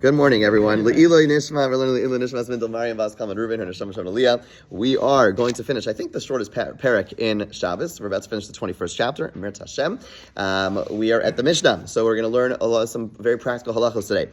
Good morning, everyone. Le'iloi nishma, we're learning Le'iloi nishma, Mindel Mariam, Bas Kalman Reuven, her Neshama Shem Aliyah. We are going to finish, I think, the shortest parak in Shabbos. We're about to finish the 21st chapter, Mir Hashem. We are at the Mishnah, so we're going to learn some very practical halachos today.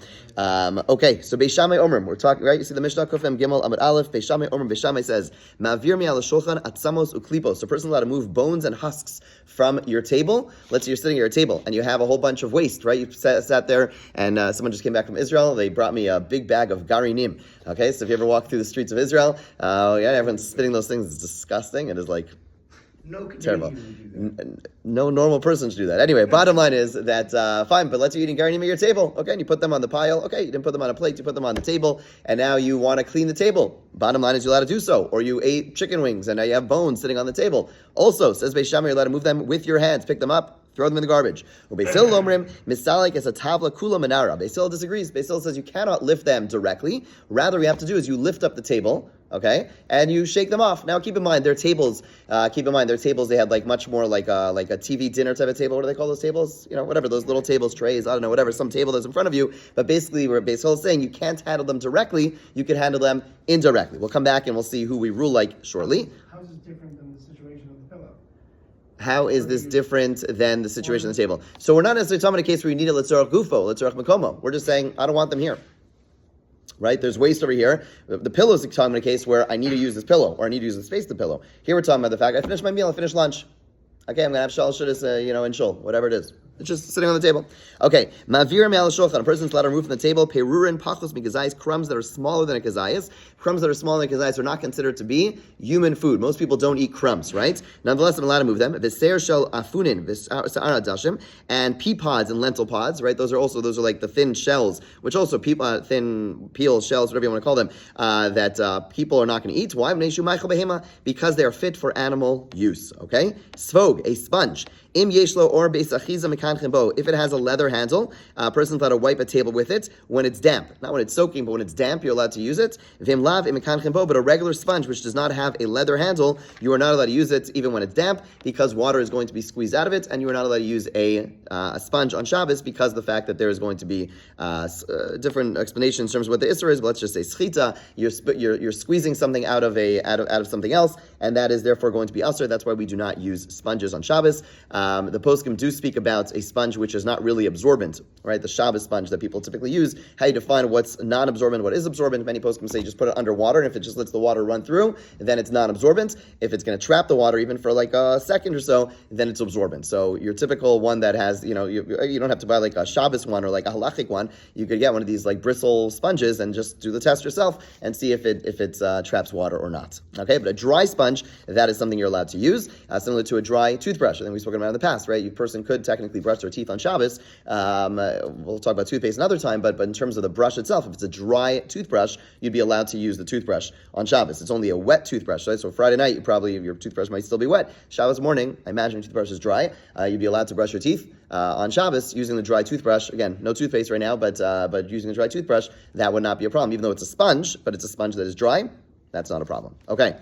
Okay, so Beis Shammai Omrim, we're talking, right? You see the Mishnah, Kufem Gimel Amud Aleph, Beis Shammai Omrim, Beis Shammai says, Ma'avir mi ala shulchan atzamos uklipos. So a person allowed to move bones and husks from your table. Let's say you're sitting at your table and you have a whole bunch of waste, right? You sat there and someone just came back from Israel. They brought me a big bag of garinim. Okay, so if you ever walk through the streets of Israel, everyone's spitting those things. It's disgusting. It is like terrible. No normal person should do that. Anyway, bottom line is that, fine, but let's say you're eating garinim at your table. Okay, and you put them on the pile. Okay, you didn't put them on a plate, you put them on the table, and now you want to clean the table. Bottom line is you're allowed to do so. Or you ate chicken wings, and now you have bones sitting on the table. Also, says Beis Shammai, you're allowed to move them with your hands. Pick them up, throw them in the garbage. Beis Hillel omrim, misalik es a tavla kula menara. Beis Hillel disagrees. Beis Hillel says you cannot lift them directly. Rather, what you have to do is you lift up the table, okay, and you shake them off. Now, keep in mind, their tables, they had like much more like a TV dinner type of table. What do they call those tables? Whatever, those little tables, trays, I don't know, whatever, some table that's in front of you. But basically, where Beis Hillel is saying you can't handle them directly, you can handle them indirectly. We'll come back and we'll see who we rule like shortly. How is this different than the situation of the pillow? How is this different than the situation on the table? So we're not necessarily talking about a case where you need a letzorach gufo, letzorach makomo. We're just saying, I don't want them here. Right? There's waste over here. The pillow is talking about a case where I need to use this pillow, or I need to use the space of the pillow. Here we're talking about the fact, I finished my meal, I finished lunch. Okay, I'm going to have shal shudis, in shul, whatever it is. It's just sitting on the table. Okay, ma'avir me'al shulchan. A person's allowed to remove from the table perurin pachos mikazayis, crumbs that are smaller than a kazayis. Crumbs that are smaller than a kazayis are not considered to be human food. Most people don't eat crumbs, right? Nonetheless, I'm allowed to move them. V'seir shel afunin v'sa'ara dashim, and pea pods and lentil pods, right? Those are like the thin shells, which also thin peel shells, whatever you want to call them, that people are not going to eat. Why? Because they are fit for animal use. Okay, svog, a sponge. Im yeshlo or beisachiza mekanchen bo. If it has a leather handle, a person's allowed to wipe a table with it when it's damp. Not when it's soaking, but when it's damp, you're allowed to use it. Vim lav im mekanchen bo. But a regular sponge which does not have a leather handle, you are not allowed to use it even when it's damp because water is going to be squeezed out of it, and you are not allowed to use a sponge on Shabbos because of the fact that there is going to be different explanations in terms of what the isser is. But let's just say schita. You're squeezing something out of something else, and that is therefore going to be usher. That's why we do not use sponges on Shabbos. The poskim do speak about a sponge which is not really absorbent, right? The Shabbos sponge that people typically use. How you define what's non-absorbent, what is absorbent. Many poskim say just put it underwater, and if it just lets the water run through, then it's non-absorbent. If it's going to trap the water even for like a second or so, then it's absorbent. So your typical one that has, you don't have to buy like a Shabbos one or like a halachic one. You could get one of these like bristle sponges and just do the test yourself and see if it traps water or not. Okay, but a dry sponge, that is something you're allowed to use, similar to a dry toothbrush. I think we've spoken about in the past, right? A person could technically brush their teeth on Shabbos. We'll talk about toothpaste another time, but in terms of the brush itself, if it's a dry toothbrush, you'd be allowed to use the toothbrush on Shabbos. It's only a wet toothbrush, right? So Friday night, your toothbrush might still be wet. Shabbos morning, I imagine your toothbrush is dry. You'd be allowed to brush your teeth on Shabbos using the dry toothbrush. Again, no toothpaste right now, but using the dry toothbrush, that would not be a problem. Even though it's a sponge, but it's a sponge that is dry, that's not a problem. Okay.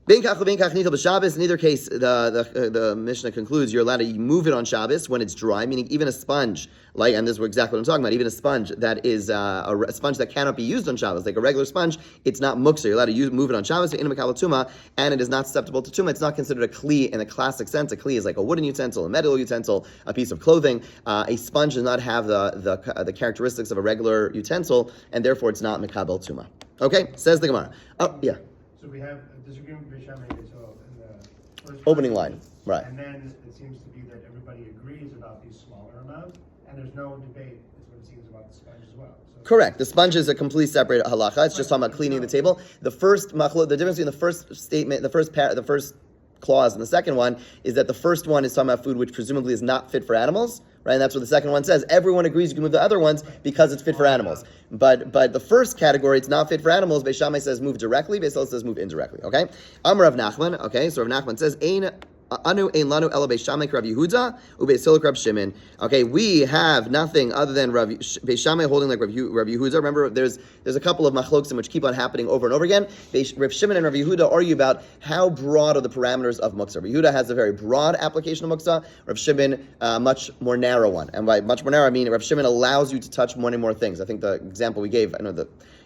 In either case, the Mishnah concludes you're allowed to move it on Shabbos when it's dry, meaning even a sponge, and this is exactly what I'm talking about, even a sponge that is a sponge that cannot be used on Shabbos, like a regular sponge, it's not muksa. You're allowed to move it on Shabbos, and it is not susceptible to tumah. It's not considered a kli in the classic sense. A kli is like a wooden utensil, a metal utensil, a piece of clothing. A sponge does not have the characteristics of a regular utensil, and therefore it's not mekabel tumah. Okay, says the Gemara. Oh, yeah. So we have a disagreement with Beis Shammai in the first opening line, right? And then it seems to be that everybody agrees about these smaller amounts, and there's no debate, is what it seems, about the sponge as well. So correct. The sponge is a completely separate halacha. It's just talking about cleaning the table. The difference between the first statement, the first clause, and the second one is that the first one is talking about food which presumably is not fit for animals. Right, and that's what the second one says. Everyone agrees you can move the other ones because it's fit for animals. But the first category, it's not fit for animals. Beis Shammai says move directly. Beis Hillel says move indirectly. Okay. Amar Rav Nachman. Okay, so Rav Nachman says Ein Anu ein lanu ela Beis Shammai Rav Yehuda uBeis Hillel Rav Shimon. Okay, we have nothing other than Beis Shammai holding like Rav Yehuda. Remember, there's a couple of machlokim which keep on happening over and over again. Rav Shimon and Rav Yehuda argue about how broad are the parameters of muksa. Rav Yehuda has a very broad application of muksa. Rav Shimon much more narrow one. And by much more narrow, I mean Rav Shimon allows you to touch more and more things. I think the example we gave,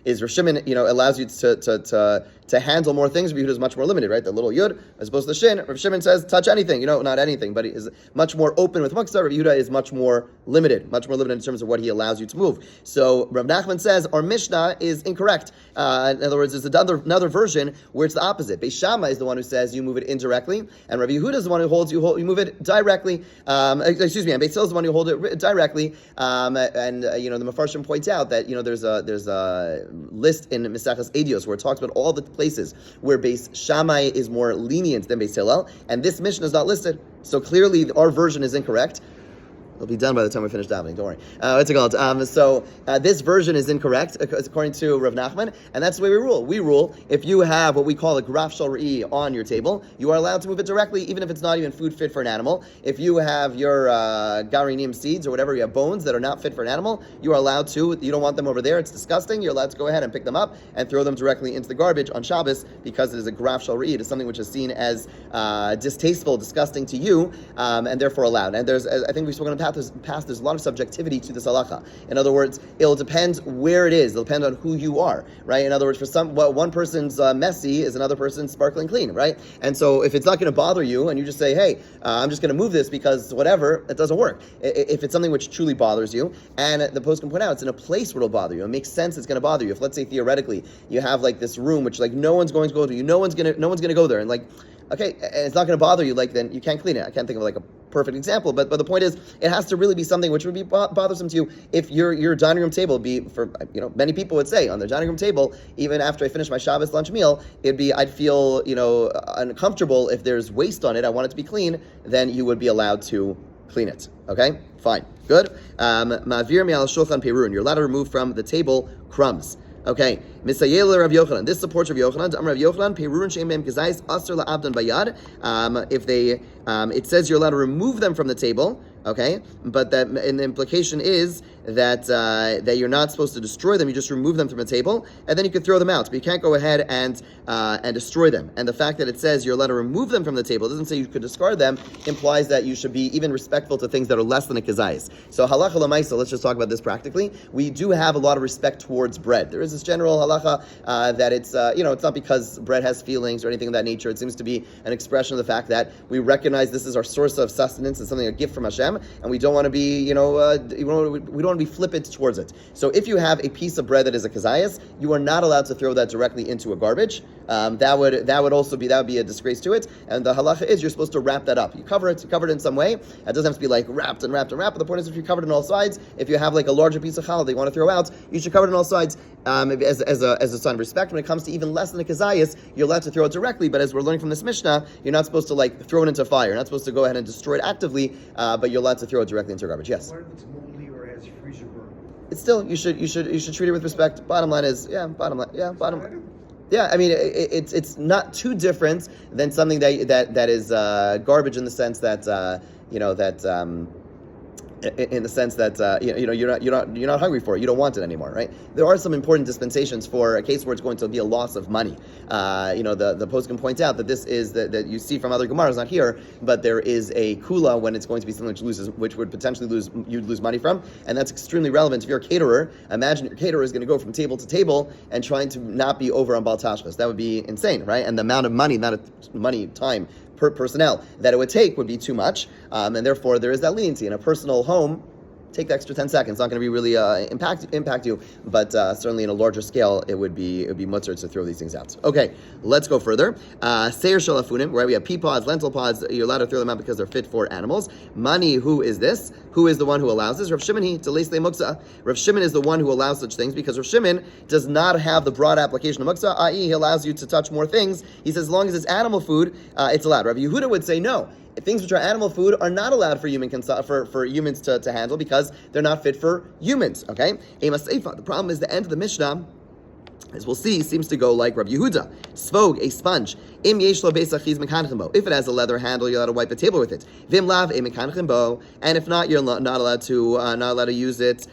is Rav Shimon, allows you to handle more things. Rav Yehuda is much more limited, right? The little yud as opposed to the shin. Rav Shimon says touch anything, not anything, but he is much more open with muksa. Rav Yehuda is much more limited in terms of what he allows you to move. So Rav Nachman says our Mishnah is incorrect. In other words, there's another version where it's the opposite. Beis Shammai is the one who says you move it indirectly, and Rav Yehuda is the one who holds you move it directly. And Beis Hillel is the one who holds it directly. The Mefarshim points out that there's a list in Mesachas Edios where it talks about all the places where Beis Shammai is more lenient than Beis Hillel, and this Mishnah is not listed. So clearly our version is incorrect. It'll be done by the time we finish davening. Don't worry. What's it called? So this version is incorrect according to Rav Nachman, and that's the way we rule. We rule if you have what we call a graf shal re'i on your table, you are allowed to move it directly, even if it's not even food fit for an animal. If you have your garinim seeds or whatever, you have bones that are not fit for an animal, you are allowed to. You don't want them over there; it's disgusting. You're allowed to go ahead and pick them up and throw them directly into the garbage on Shabbos because it is a graf shal re'i. It is something which is seen as distasteful, disgusting to you, and therefore allowed. And I think we've spoken about there's a lot of subjectivity to this halacha. In other words, it'll depend where it is. It'll depend on who you are, right? In other words, for one person's messy is another person's sparkling clean, right? And so if it's not going to bother you and you just say, hey, I'm just going to move this because whatever, it doesn't work. If it's something which truly bothers you, and the post can point out, it's in a place where it'll bother you. It makes sense it's going to bother you. If let's say theoretically you have like this room which like no one's going to go to, no one's going to go there, and like, okay, and it's not going to bother you, like then you can't clean it. I can't think of like a perfect example, but the point is, it has to really be something which would be bothersome to you. If your dining room table be for many people would say on their dining room table, even after I finish my Shabbos lunch meal, I'd feel uncomfortable if there's waste on it. I want it to be clean. Then you would be allowed to clean it. Okay, fine, good. Ma'avir me'al shulchan perun. You're allowed to remove from the table crumbs. Okay, Misayel Rav Yochanan. This supports Rav Yochanan. Rav Yochanan, Perurun Sheim Beim Gezais Asr LaAbdan Bayad. If they, it says you're allowed to remove them from the table. Okay, but that, and the implication is that you're not supposed to destroy them. You just remove them from a table, and then you can throw them out. But you can't go ahead and destroy them. And the fact that it says you're allowed to remove them from the table, it doesn't say you could discard them, implies that you should be even respectful to things that are less than a kazayis. So halacha l'maisa, let's just talk about this practically. We do have a lot of respect towards bread. There is this general halacha that it's not because bread has feelings or anything of that nature. It seems to be an expression of the fact that we recognize this is our source of sustenance and something, a gift from Hashem, and we don't want to be, we don't want to be flippant towards it. So if you have a piece of bread that is a kazayas, you are not allowed to throw that directly into a garbage. That would be a disgrace to it. And the halacha is you're supposed to wrap that up. You cover it in some way. It doesn't have to be like wrapped. But the point is, if you cover it on all sides, if you have like a larger piece of challah that you want to throw out, you should cover it on all sides as a sign of respect. When it comes to even less than a kazayas, you're allowed to throw it directly. But as we're learning from this Mishnah, you're not supposed to like throw it into fire. You're not supposed to go ahead and destroy it actively, but you're allowed to throw it directly into garbage. Yes. What if it's moldy or has freezer burn? It's still you should treat it with respect. Bottom line is yeah, I mean it's not too different than something that is garbage in the sense that in the sense that you're not hungry for it, you don't want it anymore, right? There are some important dispensations for a case where it's going to be a loss of money. The post can point out that this is that you see from other Gemaras, not here, but there is a kula when it's going to be something which would potentially you'd lose money from, and that's extremely relevant. If you're a caterer, imagine your caterer is going to go from table to table and trying to not be over on Bal Tashbas. That would be insane, right? And the amount of money, time per personnel that it would take would be too much, and therefore there is that leniency. In a personal home, take the extra 10 seconds. It's not going to be really impact you, but certainly in a larger scale, it would be mutzar to throw these things out. Okay, let's go further. Seir shalafunim, where we have pea pods, lentil pods. You're allowed to throw them out because they're fit for animals. Mani, who is this? Who is the one who allows this? Rav Shimon to leisle muksa. Rav Shimon is the one who allows such things because Rav Shimon does not have the broad application of muksa, i.e., he allows you to touch more things. He says as long as it's animal food, it's allowed. Rav Yehuda would say no. Things which are animal food are not allowed for for humans to handle because they're not fit for humans. Okay, the problem is the end of the Mishnah as we'll see, seems to go like Rabbi Yehuda. Svog, a sponge. Im yesh lo beis achiz mekanchem bo. If it has a leather handle, you're allowed to wipe the table with it. Vim lav e mekanchem bo. And if not, you're not allowed to use it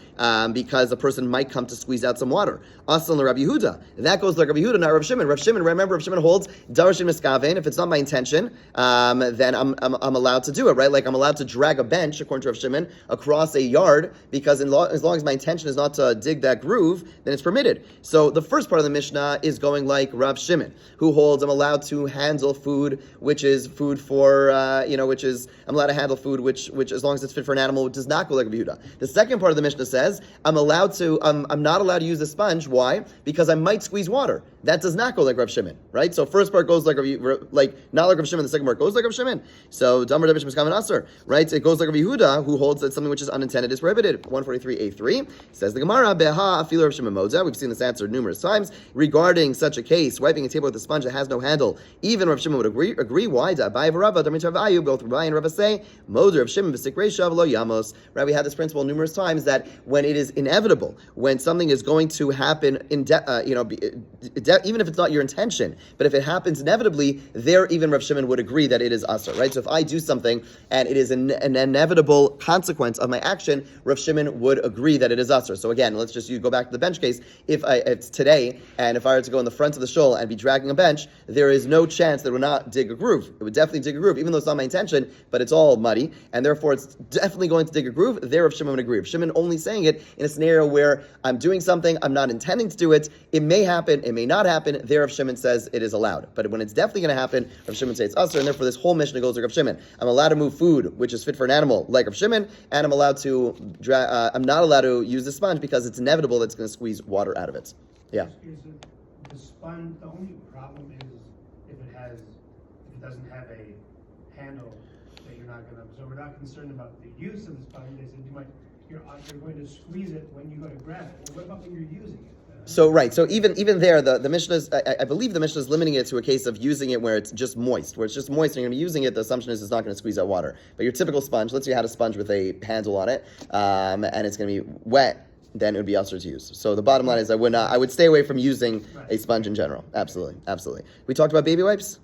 because a person might come to squeeze out some water. Aslan Rabbi Yehuda. That goes like Rabbi Yehuda, not Rav Shimon. Rav Shimon, remember, Rav Shimon holds darashin miskavein. If it's not my intention, then I'm allowed to do it, right? Like I'm allowed to drag a bench, according to Rav Shimon, across a yard because as long as my intention is not to dig that groove, then it's permitted. So the first part of the Mishnah is going like Rav Shimon, who holds I'm allowed to handle food, which is food for, I'm allowed to handle food which as long as it's fit for an animal, does not go like Rabbi Yehuda. The second part of the Mishnah says I'm not allowed to use a sponge. Why? Because I might squeeze water. That does not go like Rav Shimon, right? So first part goes like not like Rav Shimon. The second part goes like Rav Shimon. So Damar Davish Miskaven Aser, right? It goes like Rabbi Yehuda, who holds that something which is unintended is prohibited. 143a3 says the Gemara Beha Afilu Rav Shimon Moda. We've seen this answered numerous times regarding such a case, wiping a table with a sponge that has no handle. Even Rav Shimon would agree. Why? Abaye v'Rava, Damar Tavayu, both Rabbi and Rava say Moda Rav Shimon b'Sik Reishav lo Yamos. Right? We had this principle numerous times that when it is inevitable, when something is going to happen even if it's not your intention, but if it happens inevitably, there even Rav Shimon would agree that it is asur, right? So if I do something and it is an inevitable consequence of my action, Rav Shimon would agree that it is asur. So again, let's just go back to the bench case. If it's today, and if I were to go in the front of the shul and be dragging a bench, there is no chance that it would not dig a groove. It would definitely dig a groove, even though it's not my intention, but it's all muddy, and therefore it's definitely going to dig a groove. There Rav Shimon would agree. Rav Shimon only saying it in a scenario where I'm doing something, I'm not intending to do it, it may happen, it may not happen. There Rav Shimon says it is allowed. But when it's definitely going to happen, Rav Shimon says it's asur, and therefore this whole Mishnah goes like Rav Shimon. I'm allowed to move food which is fit for an animal like Rav Shimon, and I'm not allowed to use the sponge because it's inevitable that it's going to squeeze water out of it. Yeah. The sponge, the only problem is if it doesn't have a handle that you're not going to, so we're not concerned about the use of the sponge. They said you're going to squeeze it when you go to grab it. Well, what about when you're using it? So right, so even there, the Mishnah I believe the Mishnah is limiting it to a case of using it where it's just moist. Where it's just moist and you're going to be using it, the assumption is it's not going to squeeze out water. But your typical sponge, let's say you had a sponge with a handle on it, and it's going to be wet, then it would be asur to use. So the bottom line is I would stay away from using a sponge in general. Absolutely. We talked about baby wipes?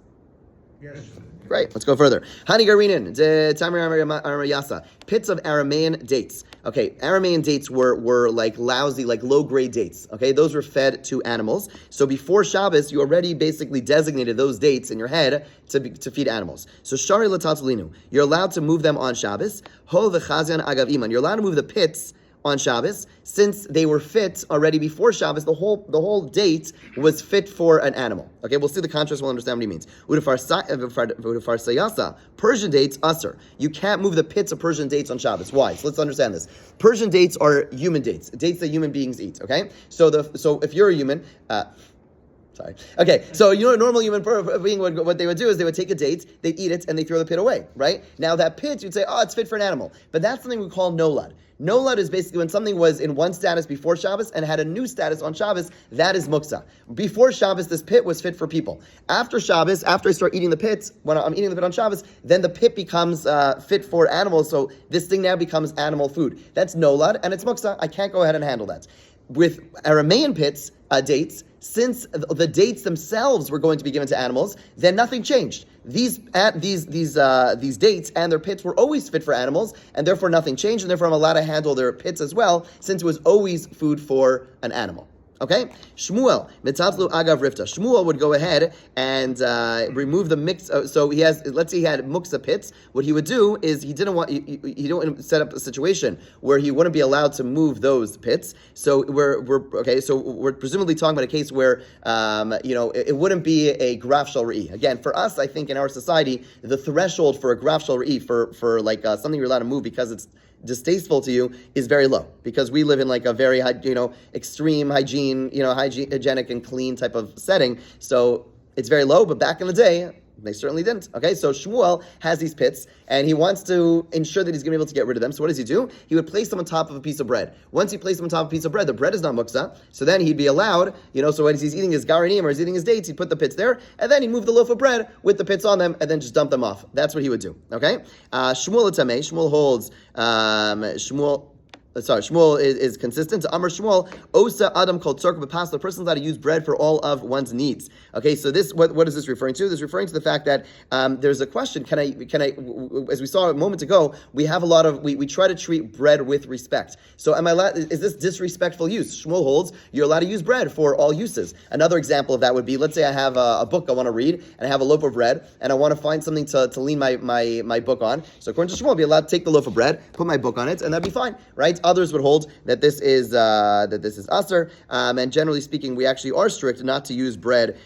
Yes. Great, let's go further. Hani garinin, yasa, pits of Aramean dates. Okay, Aramean dates were like lousy, like low-grade dates. Okay, those were fed to animals. So before Shabbos, you already basically designated those dates in your head to feed animals. So shari l'tatzlinu, you're allowed to move them on Shabbos. Ho v'chazian agav iman, you're allowed to move the pits on Shabbos, since they were fit already before Shabbos. The whole date was fit for an animal. Okay, we'll see the contrast. We'll understand what he means. Udafarsayasa, Persian dates asur. You can't move the pits of Persian dates on Shabbos. Why? So let's understand this. Persian dates are human dates that human beings eat. Okay, so if you're a human. Sorry. Okay, so a normal human being, what they would do is they would take a date, they'd eat it, and they throw the pit away, right? Now that pit, you'd say, it's fit for an animal. But that's something we call nolad. Nolad is basically when something was in one status before Shabbos and had a new status on Shabbos. That is muksa. Before Shabbos, this pit was fit for people. After Shabbos, after I start eating the pit, when I'm eating the pit on Shabbos, then the pit becomes fit for animals. So this thing now becomes animal food. That's nolad, and it's muksa. I can't go ahead and handle that. With Aramean pits, dates, since the dates themselves were going to be given to animals, then nothing changed. These dates and their pits were always fit for animals, and therefore nothing changed, and therefore I'm allowed to handle their pits as well, since it was always food for an animal. Okay? Shmuel, Mitzatlu Agav Rifta. Shmuel would go ahead and remove the mix. So let's say he had muksa pits. What he would do is he didn't want to set up a situation where he wouldn't be allowed to move those pits. So we're presumably talking about a case where it wouldn't be a graf shel re'i. Again, for us, I think in our society, the threshold for a graf shel re'i for something you're allowed to move because it's distasteful to you is very low, because we live in like a very extreme hygiene, hygienic and clean type of setting. So it's very low, but back in the day, they certainly didn't. Okay, so Shmuel has these pits, and he wants to ensure that he's going to be able to get rid of them. So what does he do? He would place them on top of a piece of bread. Once he placed them on top of a piece of bread, the bread is not muksa, so then he'd be allowed, so when he's eating his garanim or he's eating his dates, he'd put the pits there, and then he'd move the loaf of bread with the pits on them, and then just dump them off. That's what he would do. Okay? Shmuel Shmuel holds, Shmuel is consistent. To Amar Shmuel, Osa Adam called Tzarka B'Pas, the person's allowed to use bread for all of one's needs. Okay, so this, what is this referring to? This is referring to the fact that there's a question, can I, as we saw a moment ago, we have a lot of, we try to treat bread with respect. So am I allowed, is this disrespectful use? Shmuel holds, you're allowed to use bread for all uses. Another example of that would be, let's say I have a book I want to read, and I have a loaf of bread, and I want to find something to lean my book on. So according to Shmuel, I'll be allowed to take the loaf of bread, put my book on it, and that'd be fine, right? Others would hold that this is aser, and generally speaking, we actually are strict not to use bread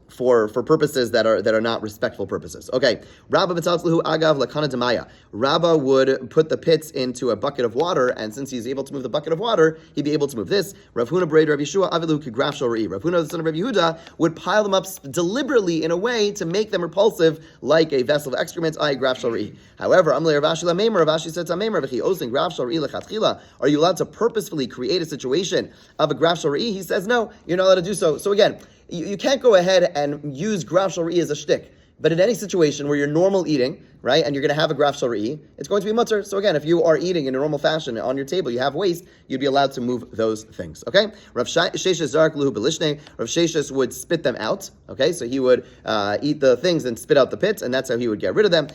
for purposes that are not respectful purposes. Okay, Rabba b'taltzluhu agav lakana demaya. Rabba would put the pits into a bucket of water, and since he's able to move the bucket of water, he'd be able to move this. Rav Huna b'reid Rav Yeshua avilu kigraf shel re'i. Rav Huna, the son of Rav Yehuda, would pile them up deliberately in a way to make them repulsive, like a vessel of excrement, i.e. graf shel re'i. However, Amalei Rav Ashi lameimar, Rav Ashi said to Ameimer, v'chi osin graf shel re'i lechatchila. Are you allowed to purposefully create a situation of a graf shel re'i? He says no, you're not allowed to do so. So again, you can't go ahead and use graf shel re'i as a shtick. But in any situation where you're normal eating, right, and you're going to have a graf shel re'i, it's going to be mutter. So again, if you are eating in a normal fashion on your table, you have waste, you'd be allowed to move those things. Okay? Rav Sheshes zark luhu belishne. Rav Sheshes would spit them out. Okay, so he would eat the things and spit out the pits, and that's how he would get rid of them.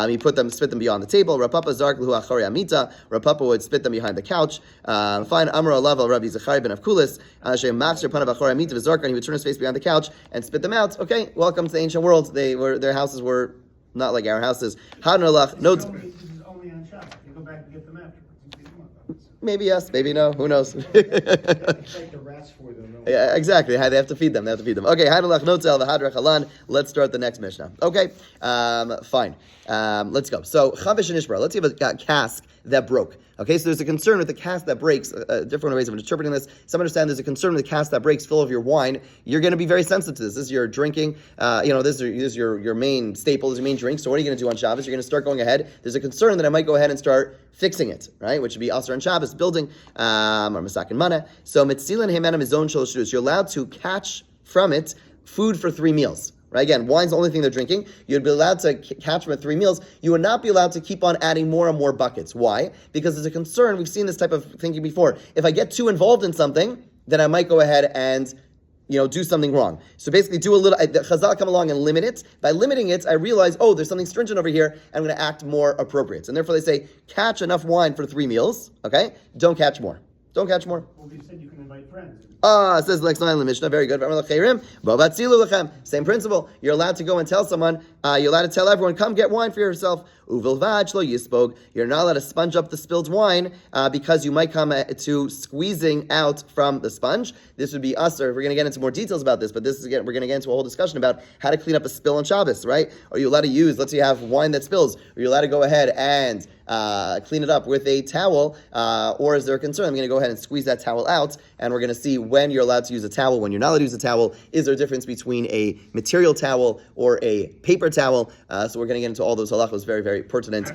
He spit them beyond the table. Rav Papa zark luhu achori amita. Rav Papa would spit them behind the couch. Fine, Amar alav al Rabbi Zechariah ben Avkulis. Shem machzer panav achori amita v'zark, and he would turn his face behind the couch and spit them out. Okay, welcome to the ancient world. Their houses were not like our houses. Hadnalach notes. This is only on Shabbos. You go back and get them after. Maybe yes, maybe no. Who knows? It's like the rats for them. No? Yeah, exactly. They have to feed them. Okay. Hadalach notel v'hadrach halan. Let's start the next Mishnah. Okay. Fine. Let's go. So chavish and ishbra. Let's see if a cask that broke. Okay, so there's a concern with the cask that breaks. Different ways of interpreting this. Some understand there's a concern with the cask that breaks full of your wine. You're going to be very sensitive to this. This is your drinking. This is your main staple. This is your main drink. So what are you going to do on Shabbos? You're going to start going ahead. There's a concern that I might go ahead and start fixing it, right? Which would be Asar and Shabbos, building, or Masak and Mana. So Mitzilin Hemanam is own shalosh. You're allowed to catch from it food for 3 meals. Right? Again, wine's the only thing they're drinking. You'd be allowed to catch them at 3 meals. You would not be allowed to keep on adding more and more buckets. Why? Because there's a concern. We've seen this type of thinking before. If I get too involved in something, then I might go ahead and do something wrong. So basically do a little, Chazal come along and limit it. By limiting it, I realize, there's something stringent over here, and I'm going to act more appropriate. And therefore they say, catch enough wine for 3 meals, okay? Don't catch more. Don't catch more. Well, you said you can invite friends. It says Lex 9 in the Mishnah. Very good. Same principle. You're allowed to go and tell someone, you're allowed to tell everyone, come get wine for yourself. You're not allowed to sponge up the spilled wine because you might come to squeezing out from the sponge. This would be us, or we're going to get into more details about this, but we're going to get into a whole discussion about how to clean up a spill on Shabbos, right? Are you allowed to use, let's say you have wine that spills, are you allowed to go ahead and clean it up with a towel, or is there a concern? I'm going to go ahead and squeeze that towel out, and we're going to see when you're allowed to use a towel, when you're not allowed to use a towel. Is there a difference between a material towel or a paper towel? So we're going to get into all those halachos very, very pertinent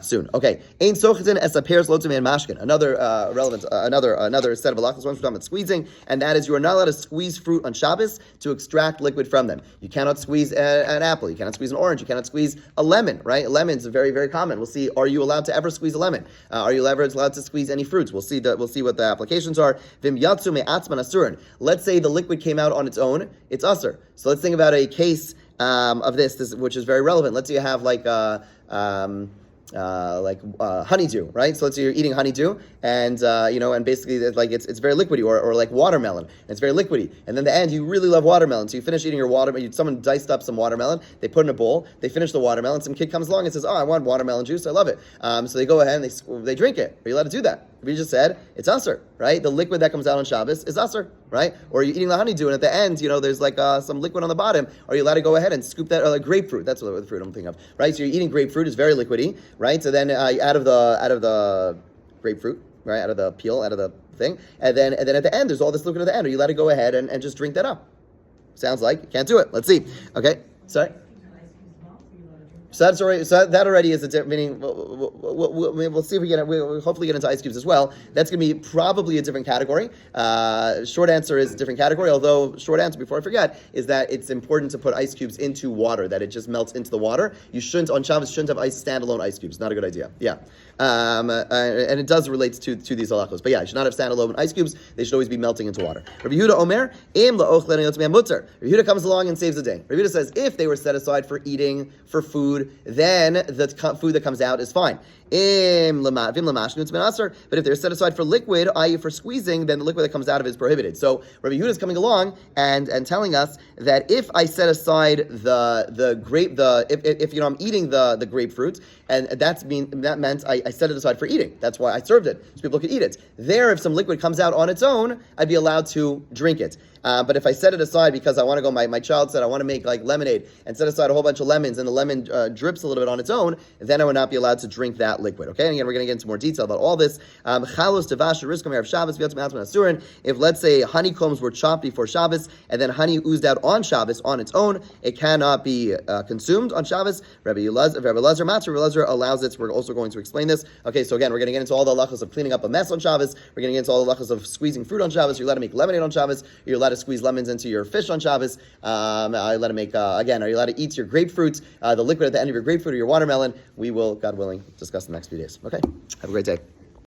soon. Okay, Ein sochetin es apers lotzim and mashkin. Another relevant, another set of halachos. We're talking about squeezing, and that is you are not allowed to squeeze fruit on Shabbos to extract liquid from them. You cannot squeeze an apple. You cannot squeeze an orange. You cannot squeeze a lemon. Right? Lemons are very, very common. We'll see. Are you allowed to ever squeeze a lemon? Are you ever allowed to squeeze any fruits? We'll see what the applications are. Vim yatsu me'atzman asurin. Let's say the liquid came out on its own. It's usur. So let's think about a case of this, which is very relevant. Let's say you have like honeydew, right? So let's say you're eating honeydew, and and basically it's very liquidy, or like watermelon. It's very liquidy, and then in the end you really love watermelon, so you finish eating your watermelon. Someone diced up some watermelon, they put in a bowl, they finish the watermelon. Some kid comes along and says, "Oh, I want watermelon juice. I love it." So they go ahead and they drink it. Are you allowed to do that? We just said it's usur, right? The liquid that comes out on Shabbos is usur, right? Or you're eating the honeydew, and at the end, there's like some liquid on the bottom. Are you allowed to go ahead and scoop that? Or like grapefruit, that's what the fruit I'm thinking of, right? So you're eating grapefruit, it's very liquidy, right? So then out of the grapefruit, right? Out of the peel, out of the thing, and then at the end, there's all this liquid at the end. Are you allowed to go ahead and just drink that up? Sounds like you can't do it. Let's see. Okay, sorry. So that's already. So that already is a meaning. We'll see if we'll hopefully get into ice cubes as well. That's going to be probably a different category. Short answer is a different category. Although short answer, before I forget, is that it's important to put ice cubes into water. That it just melts into the water. You shouldn't on Shabbos shouldn't have standalone ice cubes. Not a good idea. Yeah, and it does relate to these halachos. But yeah, you should not have standalone ice cubes. They should always be melting into water. Rabbi Yehuda Omer im laochlen yotzmei mutter. Rabbi Yehuda comes along and saves the day. Rabbi Yehuda says if they were set aside for eating, for food, then the food that comes out is fine. But if they're set aside for liquid, i.e. for squeezing, then the liquid that comes out of it is prohibited. So Rabbi Yehuda is coming along and telling us that if I set aside if I'm eating the grapefruit, and that meant I set it aside for eating. That's why I served it, so people could eat it. There, if some liquid comes out on its own, I'd be allowed to drink it. But if I set it aside because I want to go, my child said I want to make like lemonade and set aside a whole bunch of lemons and the lemon drips a little bit on its own, then I would not be allowed to drink that liquid. Okay, and again, we're going to get into more detail about all this. If let's say honeycombs were chopped before Shabbos and then honey oozed out on Shabbos on its own, it cannot be consumed on Shabbos. Rabbi Elazar allows it. We're also going to explain this. Okay, so again, we're going to get into all the halachos of cleaning up a mess on Shabbos. We're going to get into all the halachos of squeezing fruit on Shabbos. You're allowed to make lemonade on Shabbos. You're allowed to squeeze lemons into your fish on Shabbos. Are you allowed to make are you allowed to eat your grapefruit, the liquid at the end of your grapefruit or your watermelon? We will, God willing, discuss in the next few days. Okay, have a great day.